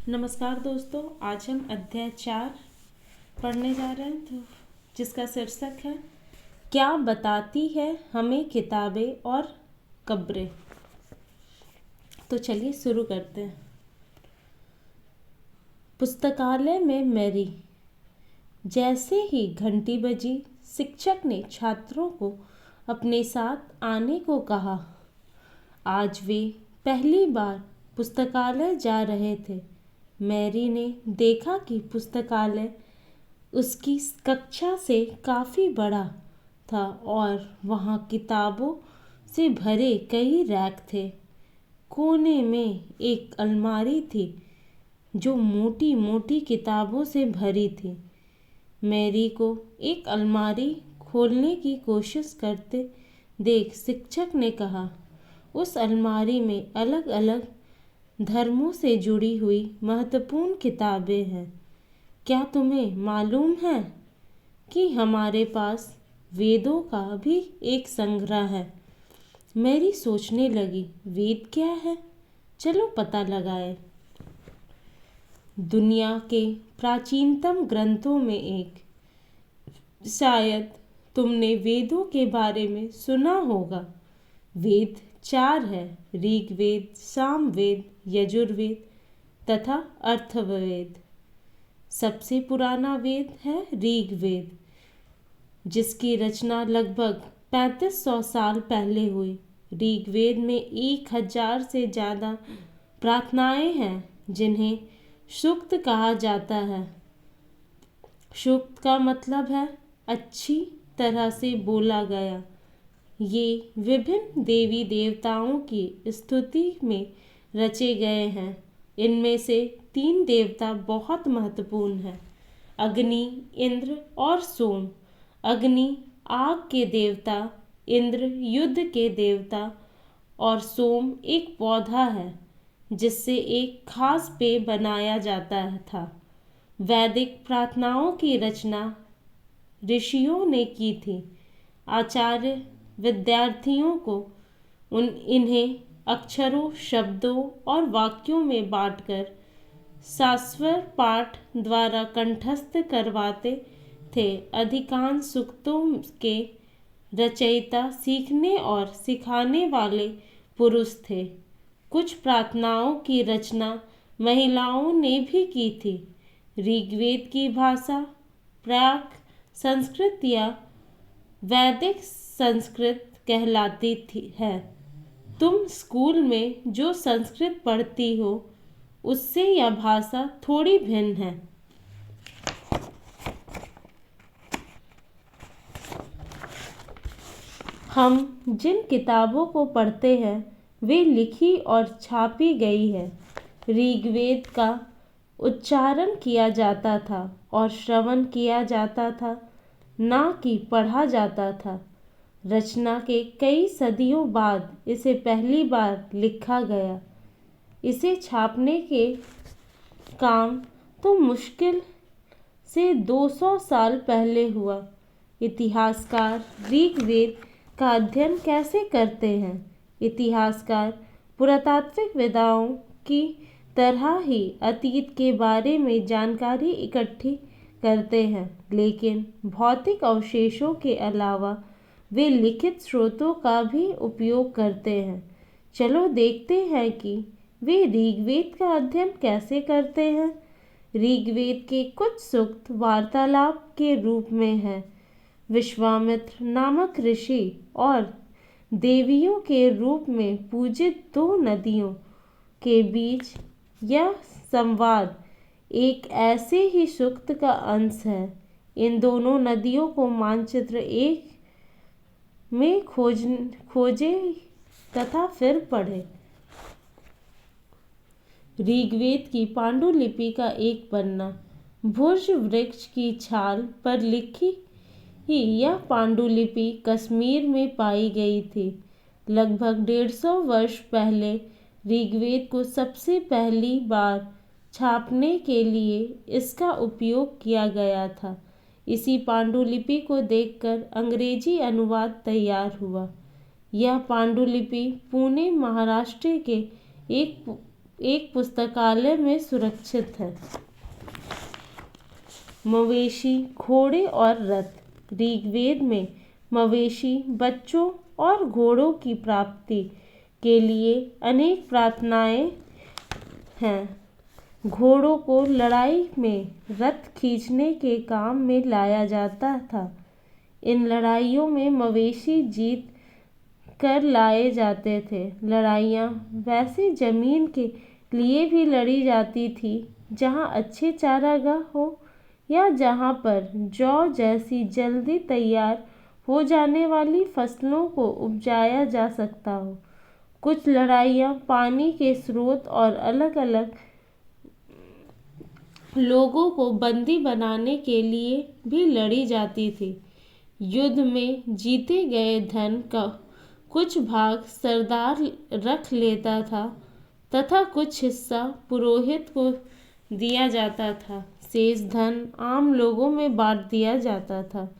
नमस्कार दोस्तों, आज हम अध्याय 4 पढ़ने जा रहे हैं जिसका शीर्षक है क्या बताती है हमें किताबें और कब्रें। तो चलिए शुरू करते हैं। पुस्तकालय में मैरी। जैसे ही घंटी बजी, शिक्षक ने छात्रों को अपने साथ आने को कहा। आज वे पहली बार पुस्तकालय जा रहे थे। मैरी ने देखा कि पुस्तकालय उसकी कक्षा से काफ़ी बड़ा था और वहाँ किताबों से भरे कई रैक थे। कोने में एक अलमारी थी जो मोटी मोटी किताबों से भरी थी। मैरी को एक अलमारी खोलने की कोशिश करते देख शिक्षक ने कहा, उस अलमारी में अलग अलग धर्मों से जुड़ी हुई महत्वपूर्ण किताबें हैं। क्या तुम्हें मालूम है कि हमारे पास वेदों का भी एक संग्रह है। मैरी सोचने लगी, वेद क्या है? चलो पता लगाए। दुनिया के प्राचीनतम ग्रंथों में एक। शायद तुमने वेदों के बारे में सुना होगा। वेद 4 है, ऋग्वेद, सामवेद, यजुर्वेद तथा अथर्ववेद। सबसे पुराना वेद है ऋग्वेद, जिसकी रचना लगभग 3500 साल पहले हुई। ऋग्वेद में 1000 से ज़्यादा प्रार्थनाएं हैं जिन्हें सूक्त कहा जाता है। सूक्त का मतलब है अच्छी तरह से बोला गया। ये विभिन्न देवी देवताओं की स्तुति में रचे गए हैं। इनमें से 3 देवता बहुत महत्वपूर्ण हैं, अग्नि, इंद्र और सोम। अग्नि आग के देवता, इंद्र युद्ध के देवता और सोम एक पौधा है जिससे एक खास पेय बनाया जाता था। वैदिक प्रार्थनाओं की रचना ऋषियों ने की थी। आचार्य विद्यार्थियों को इन्हें अक्षरों, शब्दों और वाक्यों में बांटकर शास्वर पाठ द्वारा कंठस्थ करवाते थे। अधिकांश सूक्तों के रचयिता सीखने और सिखाने वाले पुरुष थे। कुछ प्रार्थनाओं की रचना महिलाओं ने भी की थी। ऋग्वेद की भाषा प्राक संस्कृत या वैदिक संस्कृत कहलाती है। तुम स्कूल में जो संस्कृत पढ़ती हो उससे यह भाषा थोड़ी भिन्न है। हम जिन किताबों को पढ़ते हैं वे लिखी और छापी गई है। ऋग्वेद का उच्चारण किया जाता था और श्रवण किया जाता था, ना कि पढ़ा जाता था। रचना के कई सदियों बाद इसे पहली बार लिखा गया। इसे छापने के काम तो मुश्किल से 200 साल पहले हुआ। इतिहासकार ऋग्वेद का अध्ययन कैसे करते हैं? इतिहासकार पुरातात्विक विद्वानों की तरह ही अतीत के बारे में जानकारी इकट्ठी करते हैं, लेकिन भौतिक अवशेषों के अलावा वे लिखित स्रोतों का भी उपयोग करते हैं। चलो देखते हैं कि वे ऋग्वेद का अध्ययन कैसे करते हैं। ऋग्वेद के कुछ सूक्त वार्तालाप के रूप में हैं। विश्वामित्र नामक ऋषि और देवियों के रूप में पूजित 2 नदियों के बीच यह संवाद एक ऐसे ही सूक्त का अंश है। इन दोनों नदियों को मानचित्र 1 में खोजे तथा फिर पढ़े। ऋग्वेद की पांडुलिपि का एक पन्ना। भुज वृक्ष की छाल पर लिखी ही यह पांडुलिपि कश्मीर में पाई गई थी। लगभग 150 वर्ष पहले ऋग्वेद को सबसे पहली बार छापने के लिए इसका उपयोग किया गया था। इसी पांडुलिपि को देखकर अंग्रेजी अनुवाद तैयार हुआ। यह पांडुलिपि पुणे, महाराष्ट्र के एक एक पुस्तकालय में सुरक्षित है। मवेशी, घोड़े और रथ। ऋग्वेद में मवेशी, बच्चों और घोड़ों की प्राप्ति के लिए अनेक प्रार्थनाएं हैं। घोड़ों को लड़ाई में रथ खींचने के काम में लाया जाता था। इन लड़ाइयों में मवेशी जीत कर लाए जाते थे। लड़ाइयाँ वैसे जमीन के लिए भी लड़ी जाती थी जहाँ अच्छे चारागाह हो या जहाँ पर जौ जैसी जल्दी तैयार हो जाने वाली फसलों को उपजाया जा सकता हो। कुछ लड़ाइयाँ पानी के स्रोत और अलग अलग लोगों को बंदी बनाने के लिए भी लड़ी जाती थी। युद्ध में जीते गए धन का कुछ भाग सरदार रख लेता था तथा कुछ हिस्सा पुरोहित को दिया जाता था। शेष धन आम लोगों में बांट दिया जाता था।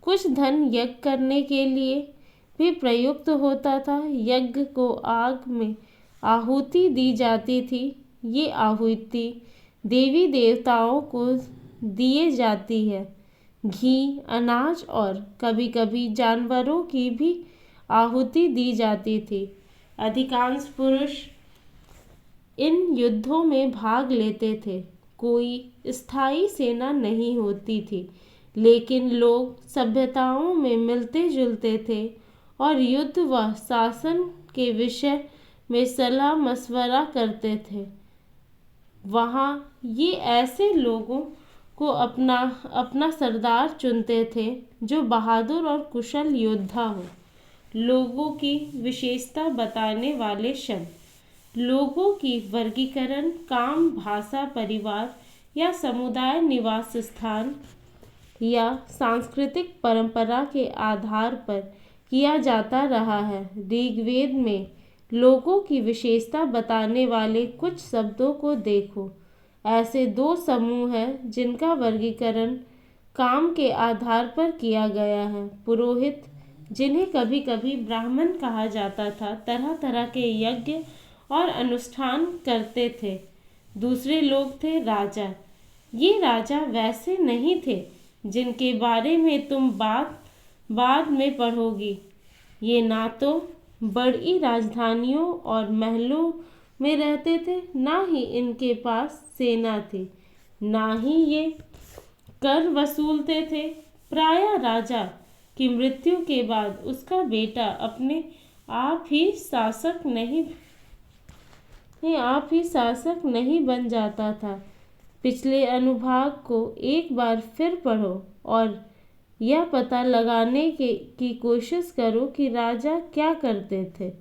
कुछ धन यज्ञ करने के लिए भी प्रयुक्त होता था। यज्ञ को आग में आहुति दी जाती थी। ये आहुति देवी देवताओं को दिए जाती है। घी, अनाज और कभी-कभी जानवरों की भी आहुति दी जाती थी। अधिकांश पुरुष इन युद्धों में भाग लेते थे। कोई स्थायी सेना नहीं होती थी, लेकिन लोग सभ्यताओं में मिलते जुलते थे और युद्ध व शासन के विषय में सलाह मशवरा करते थे। वहाँ ये ऐसे लोगों को अपना अपना सरदार चुनते थे जो बहादुर और कुशल योद्धा हो। लोगों की विशेषता बताने वाले शब्द। लोगों की वर्गीकरण काम, भाषा, परिवार या समुदाय, निवास स्थान या सांस्कृतिक परंपरा के आधार पर किया जाता रहा है। ऋग्वेद में लोगों की विशेषता बताने वाले कुछ शब्दों को देखो। ऐसे दो समूह हैं जिनका वर्गीकरण काम के आधार पर किया गया है। पुरोहित, जिन्हें कभी कभी ब्राह्मण कहा जाता था, तरह तरह के यज्ञ और अनुष्ठान करते थे। दूसरे लोग थे राजा। ये राजा वैसे नहीं थे जिनके बारे में तुम बाद में पढ़ोगी। ये ना तो बड़ी राजधानियों और महलों में रहते थे, ना ही इनके पास सेना थी, ना ही ये कर वसूलते थे। प्रायः राजा की मृत्यु के बाद उसका बेटा अपने आप ही शासक नहीं बन जाता था। पिछले अनुभाग को एक बार फिर पढ़ो और यह पता लगाने की कोशिश करो कि राजा क्या करते थे।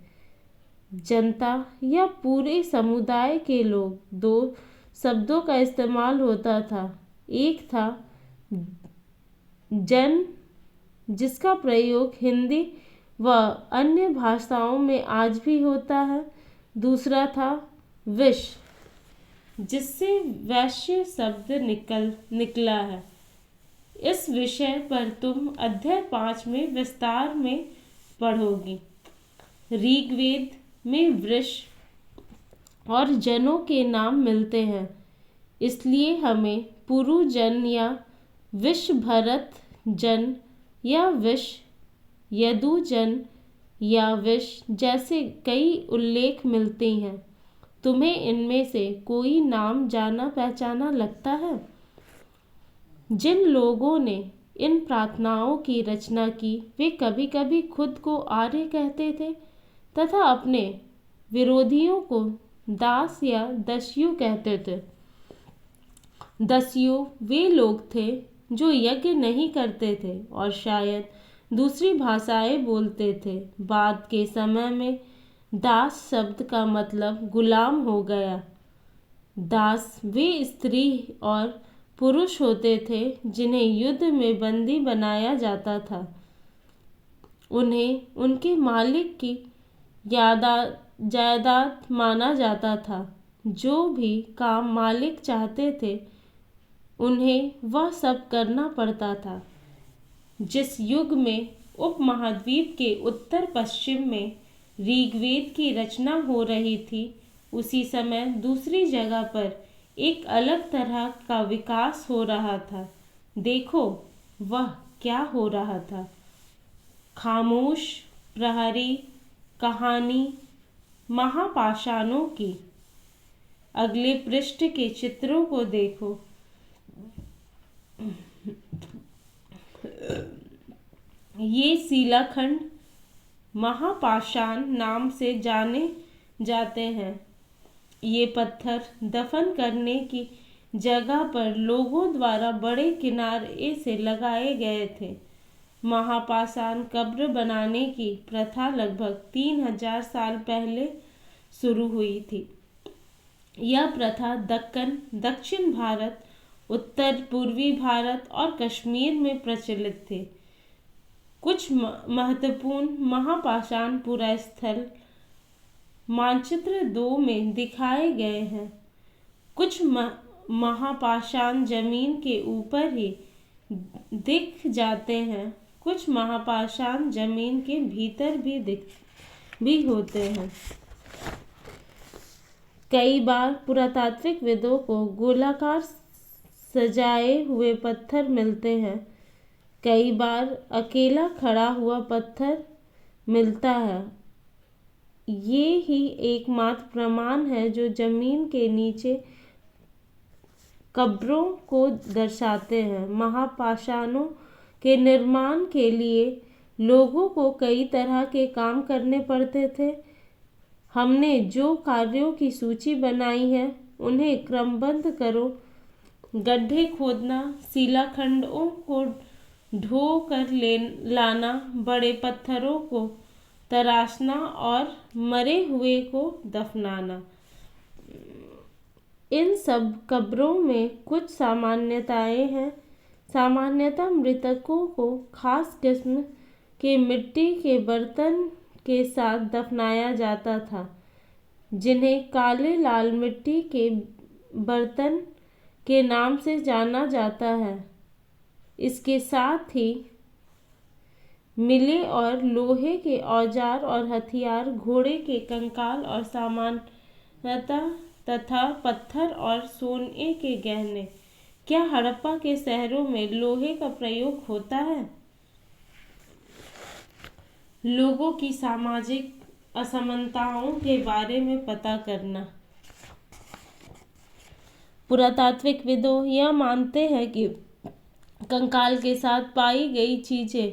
जनता या पूरे समुदाय के लोग, दो शब्दों का इस्तेमाल होता था। एक था जन, जिसका प्रयोग हिंदी व अन्य भाषाओं में आज भी होता है। दूसरा था विश्व, जिससे वैश्य शब्द निकला है। इस विषय पर तुम अध्याय 5 में विस्तार में पढ़ोगी। ऋग्वेद में वृक्ष और जनों के नाम मिलते हैं, इसलिए हमें पुरु जन या विश्वभरत जन या विश्व यदु जन या विश्व जैसे कई उल्लेख मिलते हैं। तुम्हें इनमें से कोई नाम जाना पहचाना लगता है? जिन लोगों ने इन प्रार्थनाओं की रचना की, वे कभी कभी खुद को आर्य कहते थे तथा अपने विरोधियों को दास या दस्यु कहते थे। दस्यु वे लोग थे जो यज्ञ नहीं करते थे और शायद दूसरी भाषाएं बोलते थे। बाद के समय में दास शब्द का मतलब गुलाम हो गया। दास वे स्त्री और पुरुष होते थे जिन्हें युद्ध में बंदी बनाया जाता था। उन्हें उनके मालिक की जायदाद माना जाता था। जो भी काम मालिक चाहते थे उन्हें वह सब करना पड़ता था। जिस युग में उपमहाद्वीप के उत्तर पश्चिम में ऋग्वेद की रचना हो रही थी, उसी समय दूसरी जगह पर एक अलग तरह का विकास हो रहा था। देखो वह क्या हो रहा था। खामोश प्रहरी कहानी महापाषाणों की। अगले पृष्ठ के चित्रों को देखो। ये शिलाखंड महापाषाण नाम से जाने जाते हैं। ये पत्थर दफन करने की जगह पर लोगों द्वारा बड़े किनारे से लगाए गए थे। महापाषाण कब्र बनाने की प्रथा लगभग 3000 साल पहले शुरू हुई थी। यह प्रथा दक्कन, दक्षिण भारत, उत्तर पूर्वी भारत और कश्मीर में प्रचलित थी। कुछ महत्वपूर्ण महापाषाण पुरास्थल मानचित्र 2 में दिखाए गए हैं। कुछ महापाषाण जमीन के ऊपर ही दिख जाते हैं, कुछ महापाषाण जमीन के भीतर भी होते हैं। कई बार पुरातात्विकविदों को गोलाकार सजाए हुए पत्थर मिलते हैं। कई बार अकेला खड़ा हुआ पत्थर मिलता है। ये ही एकमात्र प्रमाण है जो जमीन के नीचे कब्रों को दर्शाते हैं। महापाषाणों के निर्माण के लिए लोगों को कई तरह के काम करने पड़ते थे। हमने जो कार्यों की सूची बनाई है उन्हें क्रमबद्ध करो। गड्ढे खोदना, शिलाखंडों को ढो कर लाना, बड़े पत्थरों को तराशना और मरे हुए को दफनाना। इन सब कब्रों में कुछ सामान्यताएं हैं। सामान्यतः मृतकों को खास किस्म के मिट्टी के बर्तन के साथ दफनाया जाता था, जिन्हें काले लाल मिट्टी के बर्तन के नाम से जाना जाता है। इसके साथ ही मिले और लोहे के औजार और हथियार, घोड़े के कंकाल और सामान्यतः तथा पत्थर और सोने के गहने। क्या हड़प्पा के शहरों में लोहे का प्रयोग होता है? लोगों की सामाजिक असमानताओं के बारे में पता करना। पुरातात्विकविदों यह मानते हैं कि कंकाल के साथ पाई गई चीजें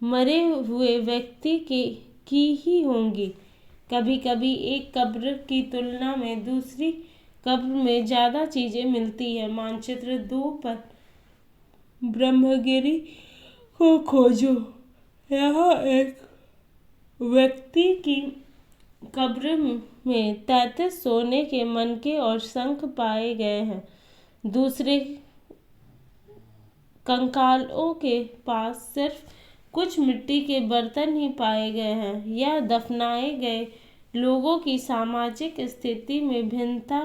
मरे हुए व्यक्ति की ही होंगी। कभी कभी एक कब्र की तुलना में दूसरी कब्र में ज्यादा चीजें मिलती हैं। मानचित्र 2 पर ब्रह्मगिरी को खोजो। यहाँ एक व्यक्ति की कब्र में 33 सोने के मनके और शंख पाए गए हैं। दूसरे कंकालों के पास सिर्फ कुछ मिट्टी के बर्तन ही पाए गए हैं। यह दफनाए गए लोगों की सामाजिक स्थिति में भिन्नता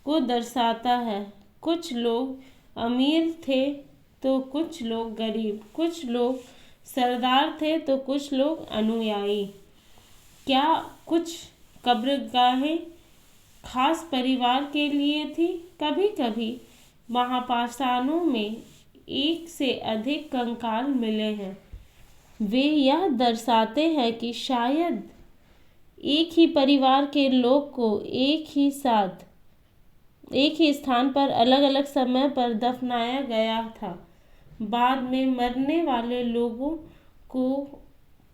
को दर्शाता है। कुछ लोग अमीर थे तो कुछ लोग गरीब, कुछ लोग सरदार थे तो कुछ लोग अनुयायी। क्या कुछ कब्रगाहें खास परिवार के लिए थी? कभी कभी महापाषाणों में एक से अधिक कंकाल मिले हैं। वे यह दर्शाते हैं कि शायद एक ही परिवार के लोग को एक ही स्थान पर अलग अलग समय पर दफनाया गया था। बाद में मरने वाले लोगों को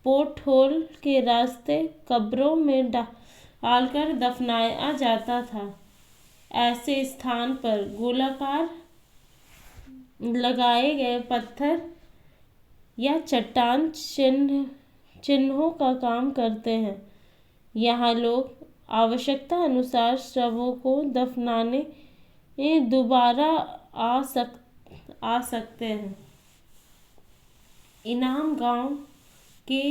पोर्टहोल के रास्ते कब्रों में डालकर दफनाया जाता था। ऐसे स्थान पर गोलाकार लगाए गए पत्थर या चट्टान चिन्हों का काम करते हैं। यहाँ लोग आवश्यकता अनुसार शवों को दफनाने दोबारा आ सकते हैं। इनाम गांव के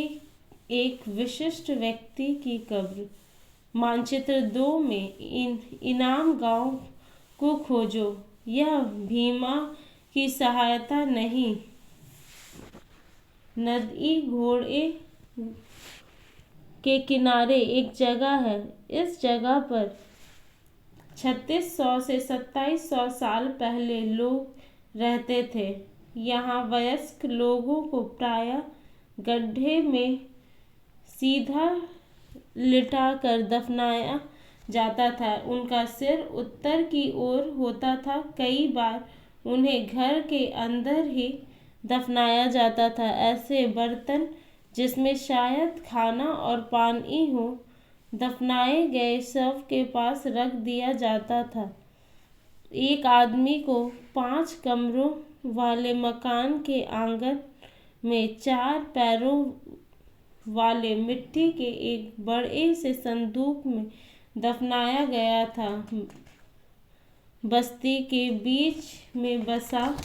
एक विशिष्ट व्यक्ति की कब्र। मानचित्र 2 में इनाम गांव को खोजो। यह भीमा की सहायता नहीं, नदी घोड़े के किनारे एक जगह है। इस जगह पर 3600 से 2700 साल पहले लोग रहते थे। यहाँ वयस्क लोगों को प्रायः गड्ढे में सीधा लिटाकर दफनाया जाता था। उनका सिर उत्तर की ओर होता था। कई बार उन्हें घर के अंदर ही दफनाया जाता था। ऐसे बर्तन जिसमें शायद खाना और पानी हो दफनाए गए शव के पास रख दिया जाता था। एक आदमी को 5 कमरों वाले मकान के आंगन में 4 पैरों वाले मिट्टी के एक बड़े से संदूक में दफनाया गया था। बस्ती के बीच में बसा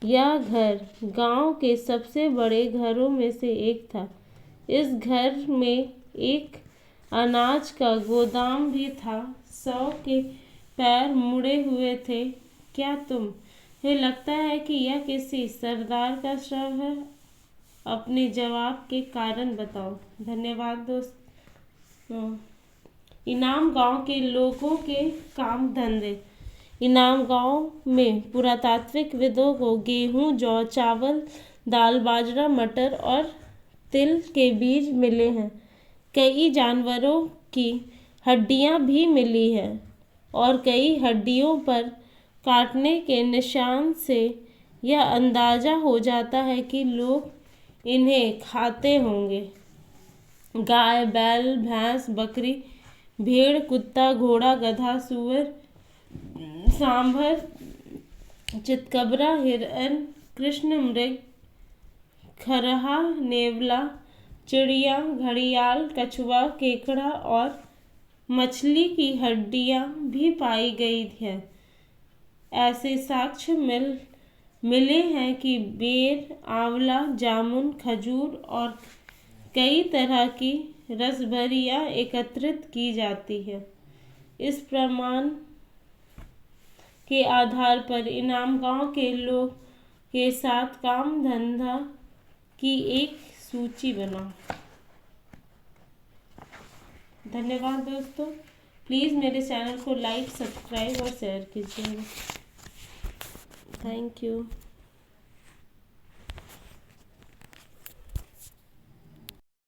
यह घर गांव के सबसे बड़े घरों में से एक था। इस घर में एक अनाज का गोदाम भी था। 100 के पैर मुड़े हुए थे। क्या तुम्हें लगता है कि यह किसी सरदार का शव है? अपने जवाब के कारण बताओ। धन्यवाद दोस्तों। इनाम गांव के लोगों के काम धंधे। इनाम गांव में पुरातात्विकविदों को गेहूं, जौ, चावल, दाल, बाजरा, मटर और तिल के बीज मिले हैं। कई जानवरों की हड्डियां भी मिली हैं और कई हड्डियों पर काटने के निशान से यह अंदाजा हो जाता है कि लोग इन्हें खाते होंगे। गाय, बैल, भैंस, बकरी, भेड़, कुत्ता, घोड़ा, गधा, सूअर, सांभर, चितकबरा, हिरण, कृष्ण मृग, खरहा, नेवला, चिड़िया, घड़ियाल, कछुआ, केकड़ा और मछली की हड्डियां भी पाई गई हैं। ऐसे साक्ष्य मिले हैं कि बेर, आंवला, जामुन, खजूर और कई तरह की रसभरियां एकत्रित की जाती है। इस प्रमाण के आधार पर इनाम गांव के लोग के साथ काम धंधा की एक सूची बनाओ। धन्यवाद दोस्तों। प्लीज़ मेरे चैनल को लाइक, सब्सक्राइब और शेयर कीजिएगा। Thank you.